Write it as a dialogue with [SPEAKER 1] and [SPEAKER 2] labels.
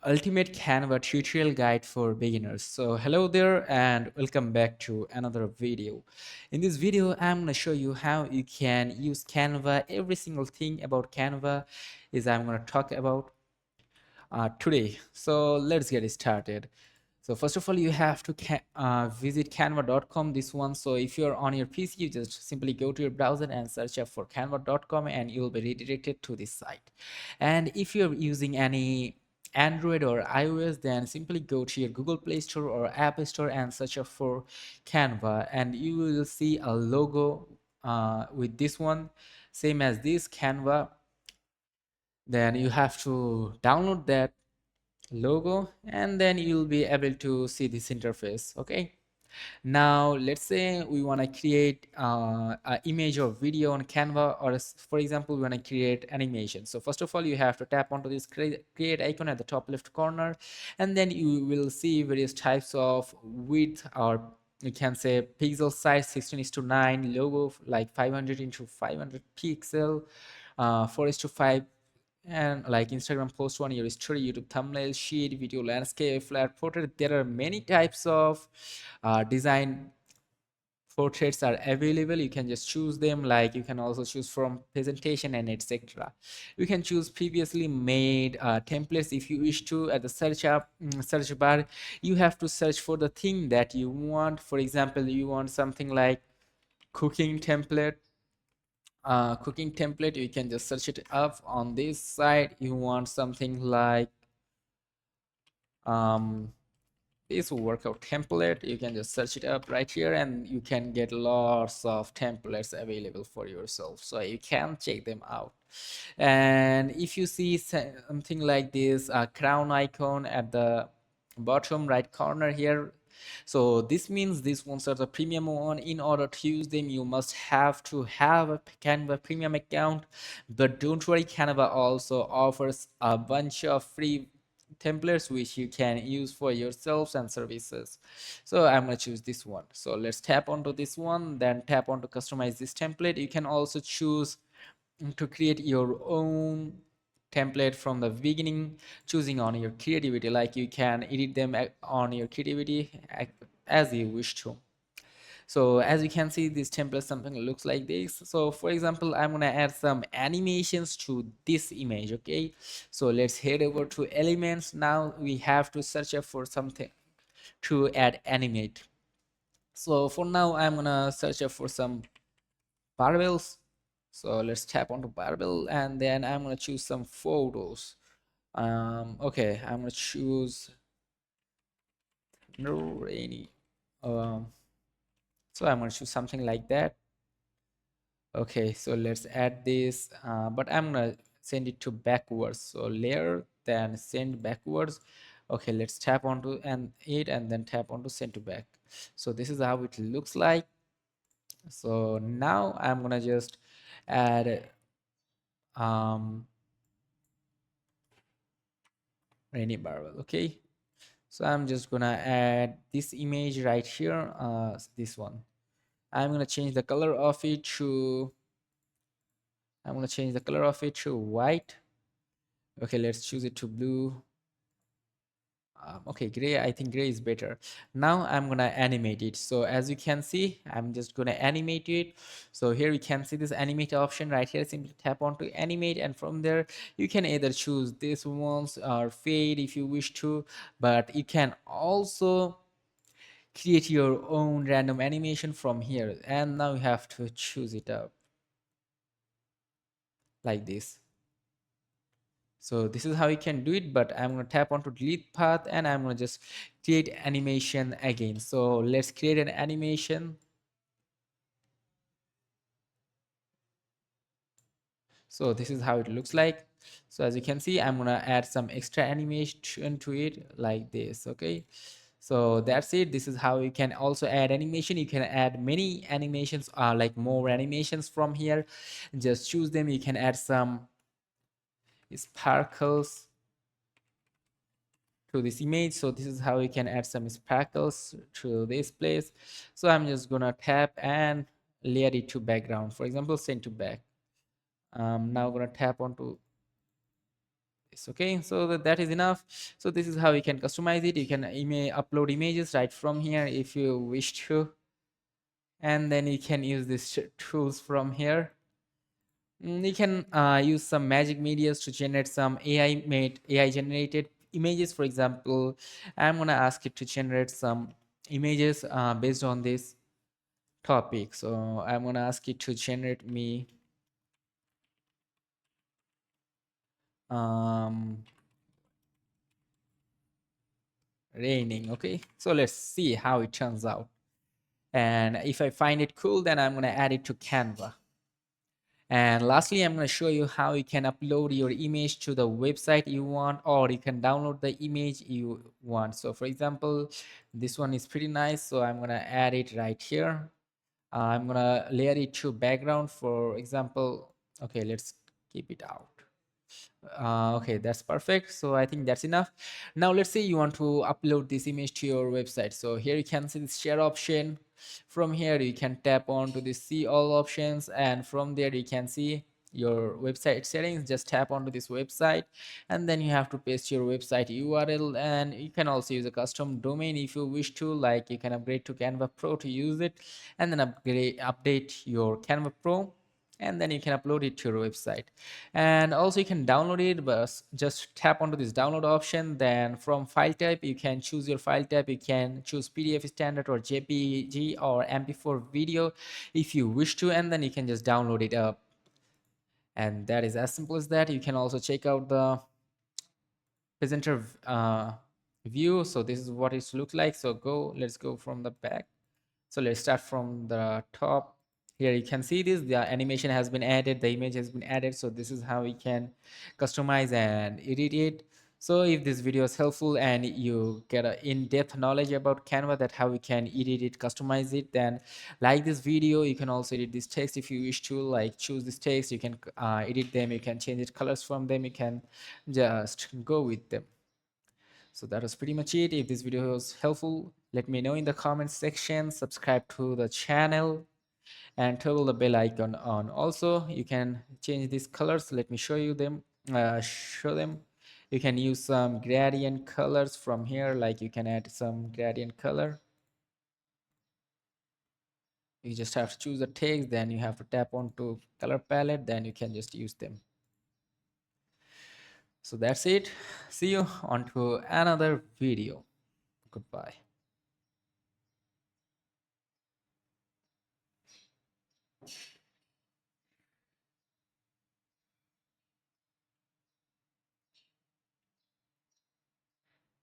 [SPEAKER 1] Ultimate Canva tutorial guide for beginners. So hello there and welcome back to another video. In this video, I'm going to show you how you can use Canva. Every single thing about Canva is I'm going to talk about today. So let's get started. So first of all, you have to visit canva.com, this one. So if you're on your PC, you just simply go to your browser and search up for canva.com and you'll be redirected to this site. And if you're using any Android or iOS, then simply go to your Google Play Store or App Store and search up for Canva, and you will see a logo with this one, same as this Canva. Then you have to download that logo and then you'll be able to see this interface. Okay, now let's say we want to create an image or video on Canva, or for example we want to create animation. So first of all, you have to tap onto this create icon at the top left corner, and then you will see various types of width, or you can say pixel size 16:9, logo like 500 into 500 pixel, 4:5, and like Instagram post one, your story, YouTube thumbnail, sheet, video, landscape, flat, portrait. There are many types of design portraits are available. You can just choose them. Like you can also choose from presentation and etc. You can choose previously made templates if you wish to. At the search bar, you have to search for the thing that you want. For example, you want something like cooking template. Cooking template, you can just search it up on this side. You want something like um this workout template, you can just search it up right here and you can get lots of templates available for yourself, so you can check them out. And if you see something like this crown icon at the bottom right corner here, so this means these ones are the premium one. In order to use them, you must have to have a Canva premium account. But don't worry, Canva also offers a bunch of free templates which you can use for yourselves and services. So I'm going to choose this one. So let's tap onto this one, then tap on to customize this template. You can also choose to create your own template from the beginning, choosing on your creativity. Like you can edit them on your creativity as you wish to. So as you can see, this template something looks like this. So for example, I'm gonna add some animations to this image. Okay, so let's head over to elements. Now we have to search up for something to add animate. So for now, I'm gonna search up for some barbells. So let's tap onto barbell, and then I'm gonna choose some photos. Okay, I'm gonna choose no rainy. um so I'm gonna choose something like that. Okay, so let's add this, but I'm gonna send it to backwards. So layer, then send backwards. Okay, let's tap onto and it, and then tap onto send to back. So this is how it looks like. So now I'm gonna just add rainy barbell. Okay, so I'm just gonna add this image right here, this one. I'm gonna change the color of it to, I'm gonna change the color of it to white. Okay, let's choose it to blue. Okay, gray, I think gray is better. Now I'm gonna animate it. So as you can see, I'm just gonna animate it. So here you can see this animate option right here. Simply tap onto animate, and from there you can either choose this ones or fade if you wish to, but you can also create your own random animation from here. And now you have to choose it up like this. So this is how you can do it, but I'm going to tap onto delete path and I'm going to just create animation again. So let's create an animation. So this is how it looks like. So as you can see, I'm going to add some extra animation to it like this. Okay, so that's it. This is how you can also add animation. You can add many animations, like more animations from here. Just choose them. You can add some sparkles to this image. So this is how you can add some sparkles to this place. So I'm just gonna tap and layer it to background, for example send to back. Now I'm gonna tap onto this. Okay, so that is enough. So this is how you can customize it. You can upload images right from here if you wish to, and then you can use these tools from here. You can use some magic medias to generate some AI generated images. For example, I'm gonna ask it to generate some images based on this topic. So I'm gonna ask it to generate me um, raining. Okay, so let's see how it turns out. And if I find it cool, then I'm gonna add it to Canva. And lastly, I'm going to show you how you can upload your image to the website you want, or you can download the image you want. So for example, this one is pretty nice, so I'm going to add it right here. I'm going to layer it to background, for example. Okay, let's keep it out. Okay, that's perfect. So I think that's enough. Now let's say you want to upload this image to your website. So here you can see this share option. From here you can tap on to the see all options, and from there you can see your website settings. Just tap onto this website, and then you have to paste your website URL, and you can also use a custom domain if you wish to. Like, you can upgrade to Canva Pro to use it, and then update your Canva Pro, and then you can upload it to your website. And also you can download it, but just tap onto this download option. Then from file type, you can choose your file type. You can choose PDF standard or JPG or MP4 video if you wish to, and then you can just download it up. And that is as simple as that. You can also check out the presenter view. So this is what it looks like. So let's go from the back. So let's start from the top. Here you can see this, the animation has been added, the image has been added. So this is how we can customize and edit it. So if this video is helpful and you get an in-depth knowledge about Canva, that how we can edit it, customize it, then like this video. You can also edit this text if you wish to, like choose this text, you can edit them, you can change it colors from them, you can just go with them. So that was pretty much it. If this video was helpful, let me know in the comments section. Subscribe to the channel and toggle the bell icon on. Also, you can change these colors. Let me show you them. Show them. You can use some gradient colors from here. Like, you can add some gradient color. You just have to choose the text. Then you have to tap onto color palette. Then you can just use them. So that's it. See you on to another video. Goodbye.